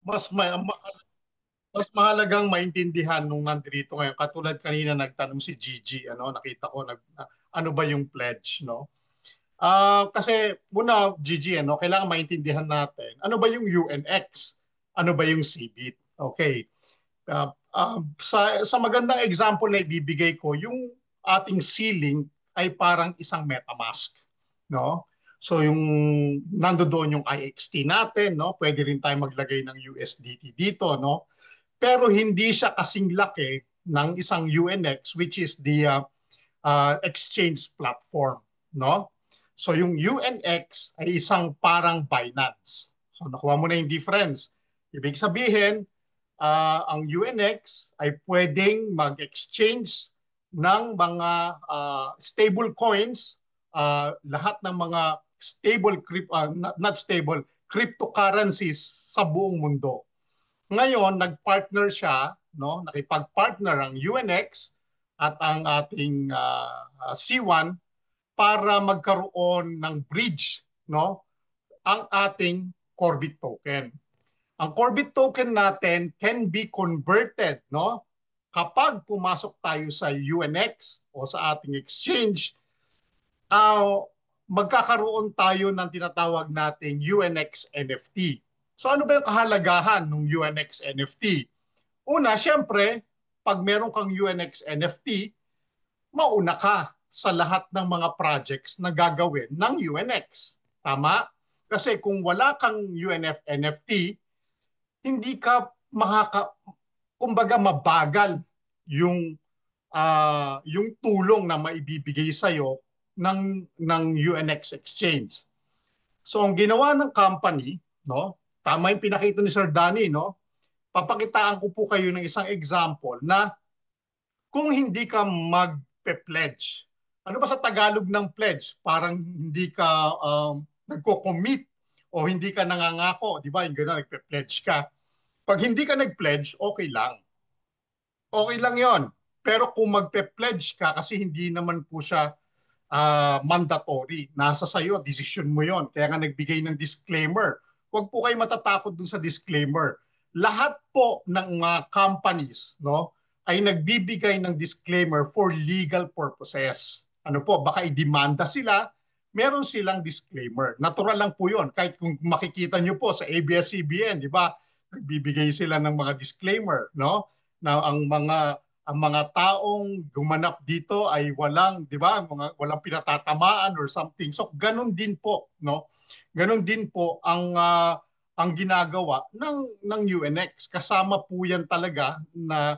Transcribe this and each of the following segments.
mas mas mahalagang maintindihan nung nandito ngayon. Katulad kanina nagtanong si Gigi, ano, nakita ko ano ba yung pledge, no? Kasi muna Gigi, ano, kailangan maintindihan natin ano ba yung UNX, ano ba yung CBIT. Okay. Sa magandang example na ibibigay ko, yung ating ceiling ay parang isang MetaMask, no? So yung nandoon yung IXT natin, no? Pwede rin tayo maglagay ng USDT dito, no? Pero hindi siya kasing laki ng isang UNX, which is the exchange platform, no? So yung UNX ay isang parang Binance. So nakuha mo na yung difference. Ibig sabihin, ang UNX ay pwedeng mag-exchange ng mga stable coins, lahat ng mga stable, not stable, cryptocurrencies sa buong mundo. Ngayon, nag-partner siya, no? Nakipag-partner ang UNX at ang ating C1 para magkaroon ng bridge, no? Ang ating Corbit token. Ang Corbit token natin can be converted, no? Kapag pumasok tayo sa UNX o sa ating exchange, uh, magkakaroon tayo ng tinatawag nating UNX NFT. So ano ba yung kahalagahan ng UNX NFT? Una, syempre, pag meron kang UNX NFT, mauna ka sa lahat ng mga projects na gagawin ng UNX. Tama? Kasi kung wala kang UNF NFT, hindi ka kumbaga mabagal yung yung tulong na maibibigay sa iyo ng UNX exchange. So ang ginawa ng company, no? Tama yung pinakita ni Sir Danny, no? Papakitaan ko po kayo ng isang example na kung hindi ka magpe-pledge. Ano ba sa Tagalog ng pledge? Parang hindi ka nagko-commit o hindi ka nangangako, di ba? Yung gano'n, nagpe-pledge ka. Pag hindi ka nag-pledge, okay lang. Okay lang yon. Pero kung magpe-pledge ka, kasi hindi naman po siya mandatory. Nasa sayo, decision mo yon. Kaya nga nagbigay ng disclaimer. Huwag po kayo matatakot dun sa disclaimer. Lahat po ng mga companies, no, ay nagbibigay ng disclaimer for legal purposes. Ano po, baka idemanda sila, meron silang disclaimer. Natural lang po yon. Kahit kung makikita nyo po sa ABS-CBN, di ba, nagbibigay sila ng mga disclaimer, no? Na ang mga taong gumanap dito ay walang, 'di ba, walang pinatatamaan or something. So ganun din po, no? Ganun din po ang ginagawa ng UNX. Kasama po 'yan talaga na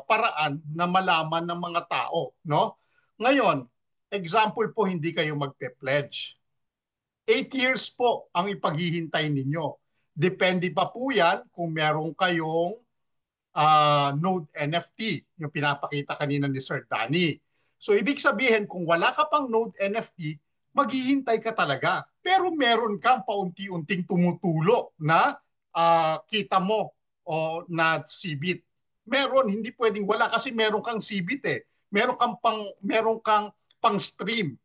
paraan na malaman ng mga tao, no? Ngayon, example po, hindi kayo magpe-pledge. 8 years po ang ipaghihintay ninyo. Depende pa po yan kung meron kayong Node NFT, yung pinapakita kanina ni Sir Danny. So ibig sabihin, kung wala ka pang Node NFT, maghihintay ka talaga. Pero meron kang paunti-unting tumutulo na kita mo o na CBIT. Meron, hindi pwedeng wala kasi meron kang CBIT eh. Meron kang pang stream.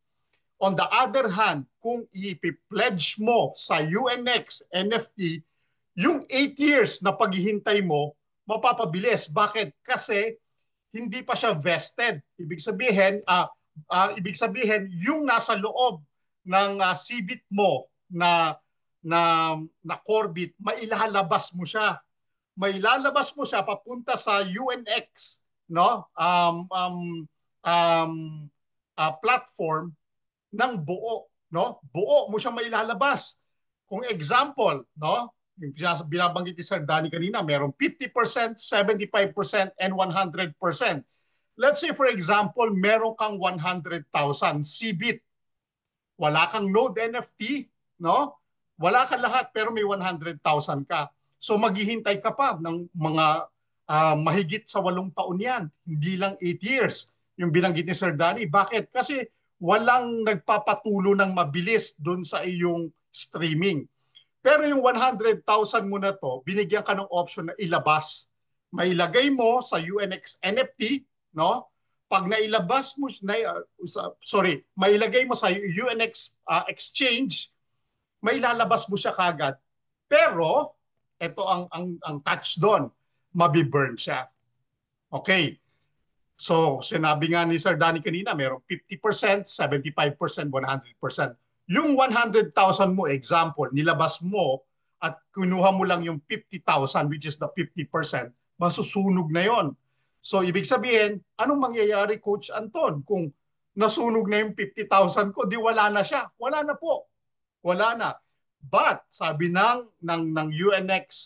On the other hand, kung i-pledge mo sa UNX NFT, yung 8 years na paghihintay mo, mapapabilis. Bakit? Kasi hindi pa siya vested. Ibig sabihin yung nasa loob ng CBIT mo na Corbit, mailalabas mo siya. Mailalabas mo siya papunta sa UNX, no? Um, Platform ng buo, no? Buo mo siya mailalabas. Kung example, no? Yung binabanggit ni Sir Danny kanina, merong 50%, 75%, and 100%. Let's say, for example, meron kang 100,000 CBIT. Wala kang Node NFT, no? Wala ka lahat, pero may 100,000 ka. So maghihintay ka pa ng mga mahigit sa 8 taon yan. Hindi lang 8 years. Yung binanggit ni Sir Danny. Bakit? Kasi walang nagpapatulo ng mabilis doon sa iyong streaming. Pero yung 100,000 mo na to, binigyan ka ng option na ilabas. Mailagay mo sa UNX NFT, no? Pag nailabas mo, mailagay mo sa UNX exchange, mailalabas mo siya kagad. Pero ito ang catch doon, mabiburn siya. Okay. So, sinabi nga ni Sir Danny kanina, merong 50%, 75%, 100%. Yung 100,000 mo, example, nilabas mo at kinuha mo lang yung 50,000, which is the 50%, masusunog na yon. So, ibig sabihin, anong mangyayari, Coach Anton? Kung nasunog na yung 50,000 ko, di wala na siya. Wala na po. Wala na. But sabi ng UNX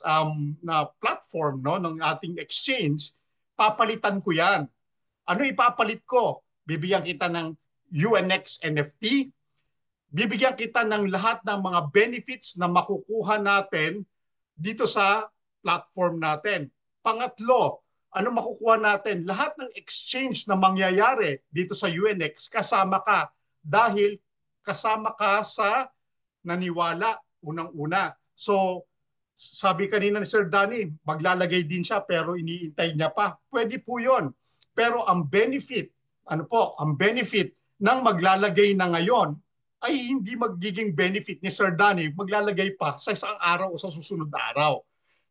na platform, no, ng ating exchange, papalitan ko 'yan. Ano ipapalit ko? Bibigyan kita ng UNX NFT, bibigyan kita ng lahat ng mga benefits na makukuha natin dito sa platform natin. Pangatlo, ano makukuha natin? Lahat ng exchange na mangyayari dito sa UNX, kasama ka dahil kasama ka sa naniwala unang-una. So, sabi kanina ni Sir Danny, maglalagay din siya pero iniintay niya pa. Pwede po yun. Pero ang benefit, ang benefit ng maglalagay na ngayon ay hindi magiging benefit ni Sir Danny, maglalagay pa sa isang araw o sa susunod na araw.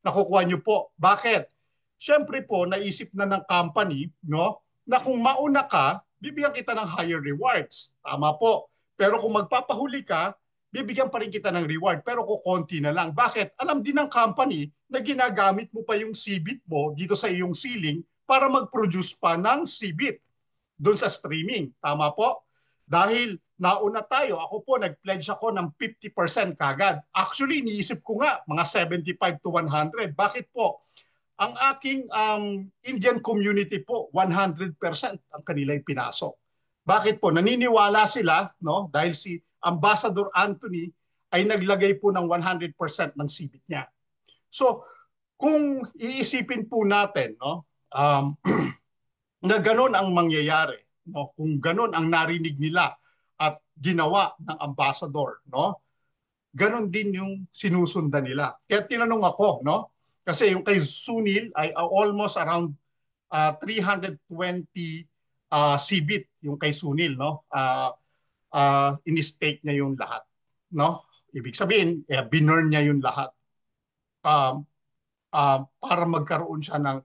Nakukuha niyo po. Bakit? Siyempre po, naisip na ng company, no, na kung mauna ka, bibigyan kita ng higher rewards. Tama po. Pero kung magpapahuli ka, bibigyan pa rin kita ng reward pero kukonti na lang. Bakit? Alam din ng company na ginagamit mo pa yung CBIT mo dito sa iyong ceiling para mag-produce pa ng CBIT doon sa streaming. Tama po? Dahil nauna tayo, ako po nag-pledge ako ng 50% kagad. Actually, iniisip ko nga mga 75 to 100. Bakit po? Ang aking Indian community po, 100% ang kanilang pinasok. Bakit po? Naniniwala sila, no? Dahil si Ambassador Anthony ay naglagay po ng 100% ng CBIT niya. So, kung iisipin po natin, no, na ganun ang mangyayari, no, kung ganun ang narinig nila at ginawa ng ambassador, no, ganun din yung sinusundan nila. Kaya tinanong ako, no, kasi yung kay Sunil ay almost around 320 CBIT yung kay Sunil, no. In-stake niya yung lahat, no? Ibig sabihin, binurn niya yung lahat para magkaroon siya ng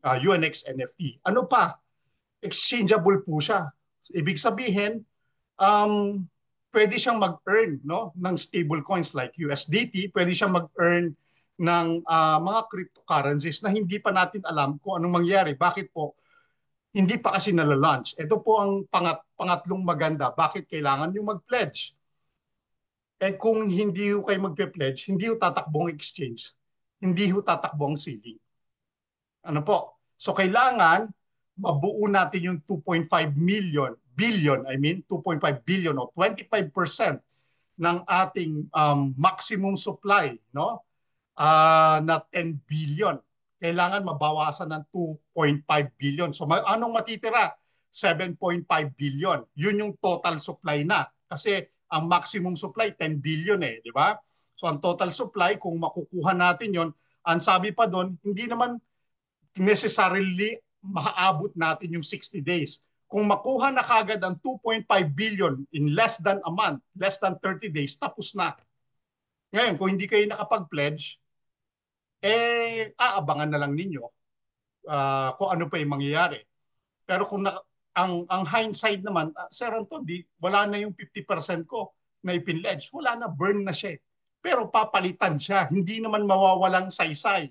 UNX NFT. Ano pa? Exchangeable po siya. Ibig sabihin, pwede siyang mag-earn, no, ng stable coins like USDT, pwede siyang mag-earn ng mga cryptocurrencies na hindi pa natin alam kung anong mangyari. Bakit po? Hindi pa kasi nala-launch. Ito po ang pangatlong maganda. Bakit kailangan nyo mag-pledge? Eh kung hindi ho kayo mag-pledge, hindi ho tatakbong exchange. Hindi ho tatakbong ceiling. Ano po? So kailangan mabuo natin yung 2.5 billion, 2.5 billion o 25% ng ating maximum supply, no? Na 10 billion. Kailangan mabawasan ng 2.5 billion. So anong matitira? 7.5 billion. Yun yung total supply na. Kasi ang maximum supply 10 billion di ba? So ang total supply, kung makukuha natin yon, ang sabi pa doon, hindi naman necessarily maaabot natin yung 60 days. Kung makuha na kagad ang 2.5 billion in less than a month, less than 30 days, tapos na. Ngayon, kung hindi kayo nakapag-pledge, aabangan na lang ninyo kung ano pa yung mangyayari. Pero kung ang hindsight naman, Sir Anton, wala na yung 50% ko na ipinledge. Wala na, burn na siya. Pero papalitan siya. Hindi naman mawawalang saysay.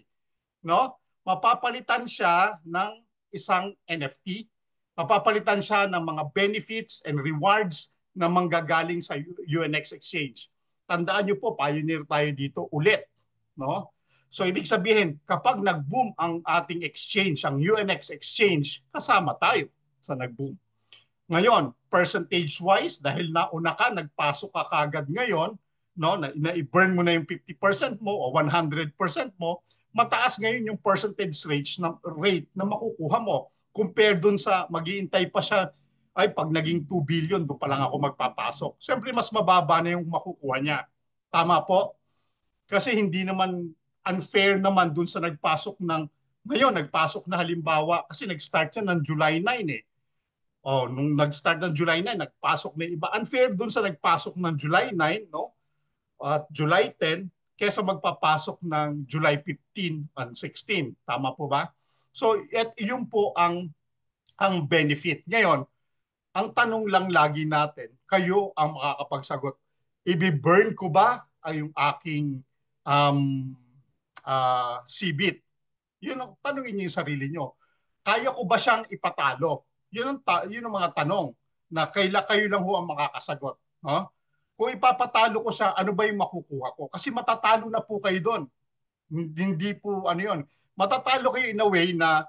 No? Mapapalitan siya ng isang NFT. Mapapalitan siya ng mga benefits and rewards na manggagaling sa UNX Exchange. Tandaan nyo po, pioneer tayo dito ulit. No? So ibig sabihin, kapag nag-boom ang ating exchange, ang UNX Exchange, kasama tayo sa nag-boom. Ngayon, percentage-wise, dahil nauna ka, nagpasok ka kagad ngayon, no, na-burn mo na yung 50% mo o 100% mo, mataas ngayon yung percentage rate na makukuha mo. Compare dun sa mag-iintay pa siya, ay pag naging 2 billion, doon pa lang ako magpapasok. Siyempre, mas mababa na yung makukuha niya. Tama po? Kasi hindi naman unfair naman dun sa nagpasok ngayon nagpasok na halimbawa, kasi nag-start yan ng July 9 nung nag-start ng July 9, nagpasok na iba. Unfair dun sa nagpasok ng July 9, no? At July 10, kesa magpapasok ng July 15 and 16. Tama po ba? So, yun po ang benefit. Ngayon, ang tanong lang lagi natin, kayo ang makakapagsagot. Ibi-burn ko ba ay yung aking um, CBIT? Yun ang tanongin niyo yung sarili niyo. Kaya ko ba siyang ipatalo? Yun ang mga tanong na kayo lang ho ang makakasagot. No? Kung ipapatalo ko siya, ano ba yung makukuha ko? Kasi matatalo na po kayo doon. Hindi po ano yun. Matatalo kayo in a way na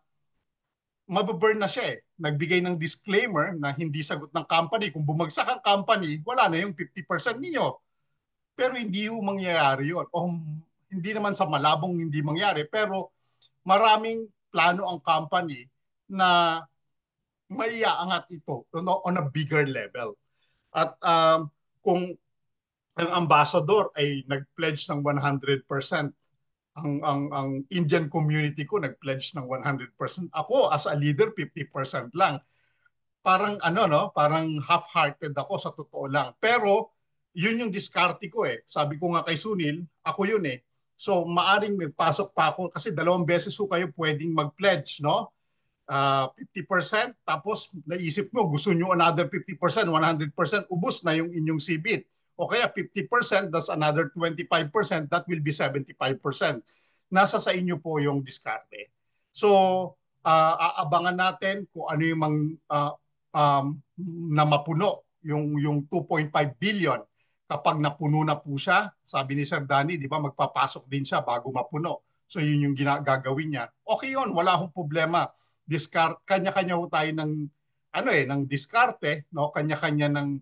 mababurn na siya eh. Nagbigay ng disclaimer na hindi sagot ng company. Kung bumagsak ang company, wala na yung 50% niyo. Pero hindi yung mangyayari yun. O hindi naman sa malabong hindi mangyari. Pero maraming plano ang company na maiaangat ito on a bigger level. At kung ang ambassador ay nag-pledge ng 100%, ang Indian community ko nag-pledge ng 100%. Ako as a leader 50% lang. Parang ano no, parang half-hearted ako sa totoo lang. Pero yun yung diskarte ko eh. Sabi ko nga kay Sunil, ako yun eh. So maaring magpasok pa ako kasi 2 beses so kayo pwedeng mag-pledge, no? 50%, tapos naisip mo gusto nyo another 50%, 100%, ubos na yung inyong CBIT. O kaya 50%, that's another 25%, that will be 75%. Nasa sa inyo po yung diskarte. So, aabangan natin kung ano yung na mapuno yung 2.5 billion. Kapag napuno na po siya, sabi ni Sir Danny, di ba, magpapasok din siya bago mapuno. So, yun yung gagawin niya. Okay yun, wala akong problema. Kanya-kanya ho tayo ng ng diskarte, no? Kanya-kanya ng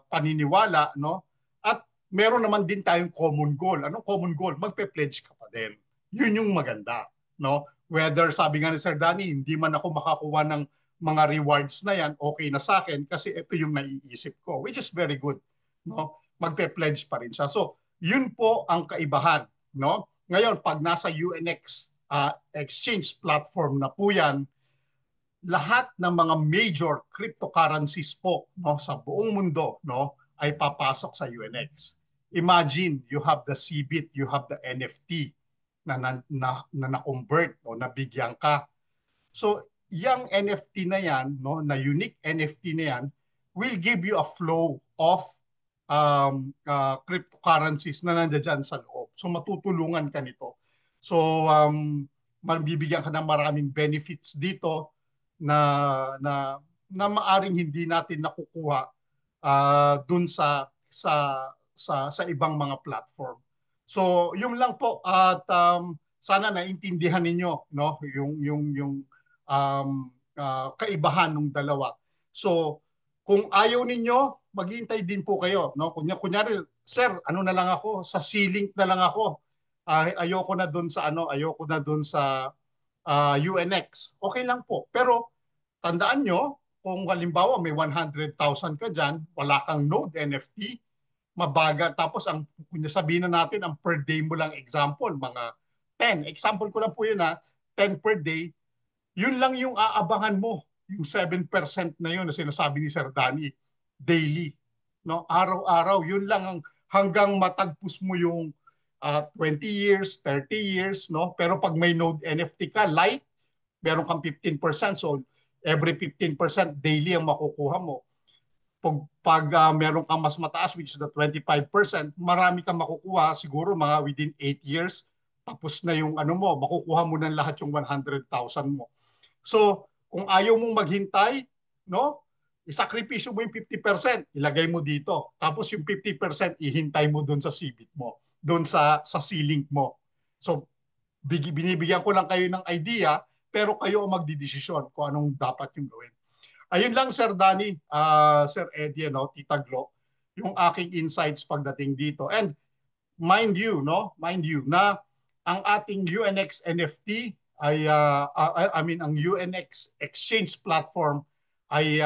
paniniwala, no? At meron naman din tayong common goal. Anong common goal? Magpe-pledge ka pa din. Yun yung maganda, no? Whether sabi nga ni Sir Danny, hindi man ako makakuha ng mga rewards na yan, okay na sa akin kasi ito yung naiisip ko, which is very good, no? Magpe-pledge pa rin siya. So, yun po ang kaibahan, no? Ngayon, pag nasa UNX exchange platform na po yan, lahat ng mga major cryptocurrencies po, no, sa buong mundo, no, ay papasok sa UNX. Imagine you have the CBIT, you have the NFT na convert o nabigyan ka. So, yung NFT na yan, no, na unique NFT na yan, will give you a flow of cryptocurrencies na nandiyan sa loob. So, matutulungan ka nito. So, mabibigyan ka ng maraming benefits dito na maaring hindi natin nakukuha dun sa ibang mga platform. So, yun lang po at sana naintindihan ninyo no yung kaibahan ng dalawa. So, kung ayaw ninyo, maghihintay din po kayo, no? Kunyari, sir, ano na lang ako, sa C-Link na lang ako. Ayoko na doon sa UNX. Okay lang po. Pero tandaan nyo, kung halimbawa may 100,000 ka dyan, wala kang node NFT, mabaga. Tapos kung sabihin na natin, ang per day mo lang example, mga 10. Example ko lang po yun 10 per day. Yun lang yung aabangan mo. Yung 7% na yun na sinasabi ni Sir Danny, daily. No? Araw-araw, yun lang hanggang matagpus mo yung 20 years, 30 years. No? Pero pag may node NFT ka, light, meron kang 15%. So, every 15% daily ang makukuha mo. Pag meron kang mas mataas, which is the 25%, marami kang makukuha siguro mga within 8 years. Tapos na yung makukuha mo ng lahat yung 100,000 mo. So, kung ayaw mong maghintay, no? Isakripisyo mo yung 50%, ilagay mo dito. Tapos yung 50% ihintay mo doon sa CBIT mo, doon sa C-Link mo. So, binibigyan ko lang kayo ng idea, pero kayo ang magdidesisyon kung anong dapat yung gawin. Ayun lang, Sir Danny, Sir Eddie, no, Tita Glo, yung aking insights pagdating dito. And mind you na ang ating UNX NFT ay ang UNX exchange platform ay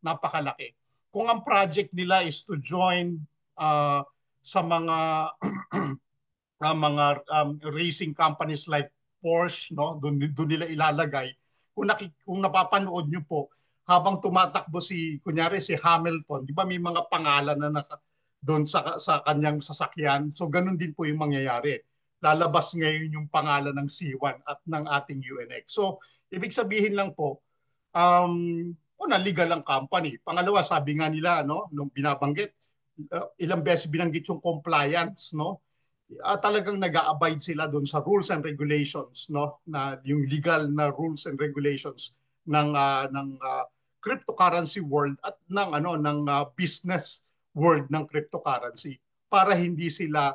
napakalaki. Kung ang project nila is to join sa mga mga racing companies like Porsche, no, doon nila ilalagay. Kung napapanood niyo po, habang tumatakbo kunyari si Hamilton, di ba may mga pangalan doon sa kanyang sasakyan. So ganun din po yung mangyayari. Lalabas ngayon yung pangalan ng C1 at ng ating UNX. So ibig sabihin lang po, una, legal ang company. Pangalawa, sabi nga nila, no, nung binabanggit, ilang beses binanggit yung compliance, no? Talagang nag-a-abide sila doon sa rules and regulations, no, na yung legal na rules and regulations ng cryptocurrency world at ng business world ng cryptocurrency para hindi sila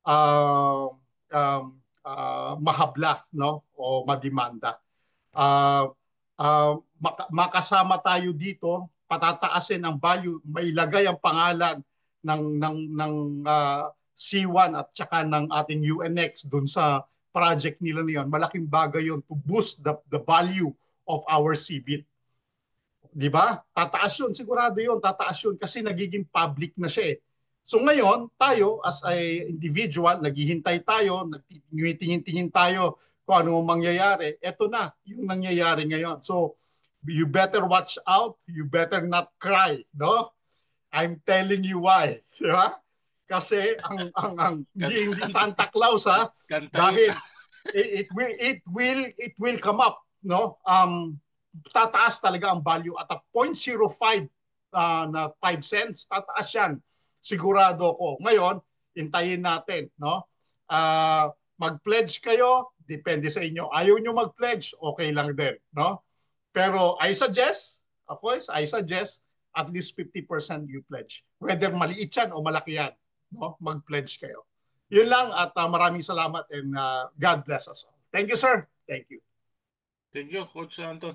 uh, um, mahabla, no, o madimanda. uh, Makasama tayo dito, patataasin ang value, mailagay ang pangalan ng C1 at saka ng ating UNX dun sa project nila niyon. Malaking bagay yon to boost the value of our CBIT. Di ba? Tataas yun, sigurado yun, tataas yun kasi nagiging public na siya eh. So ngayon, tayo as a individual, naghihintay tayo, nagtitingin-tingin tayo kung ano mangyayari. Ito na, yung nangyayari ngayon. So you better watch out, you better not cry, no? I'm telling you why, di ba? Kasi ang hindi Santa Claus ha, dahil it will come up, no? Tataas talaga ang value at a 0.05 na 5 cents, tataas yan. Sigurado ko. Ngayon, hintayin natin, no? Mag-pledge kayo, depende sa inyo. Ayaw nyo mag-pledge, okay lang din, no? Pero I suggest, of course, at least 50% you pledge. Whether maliit yan o malaki yan, no? Mag-pledge kayo. Yun lang at maraming salamat and God bless us all. Thank you, sir. Thank you. Thank you, Coach Anton.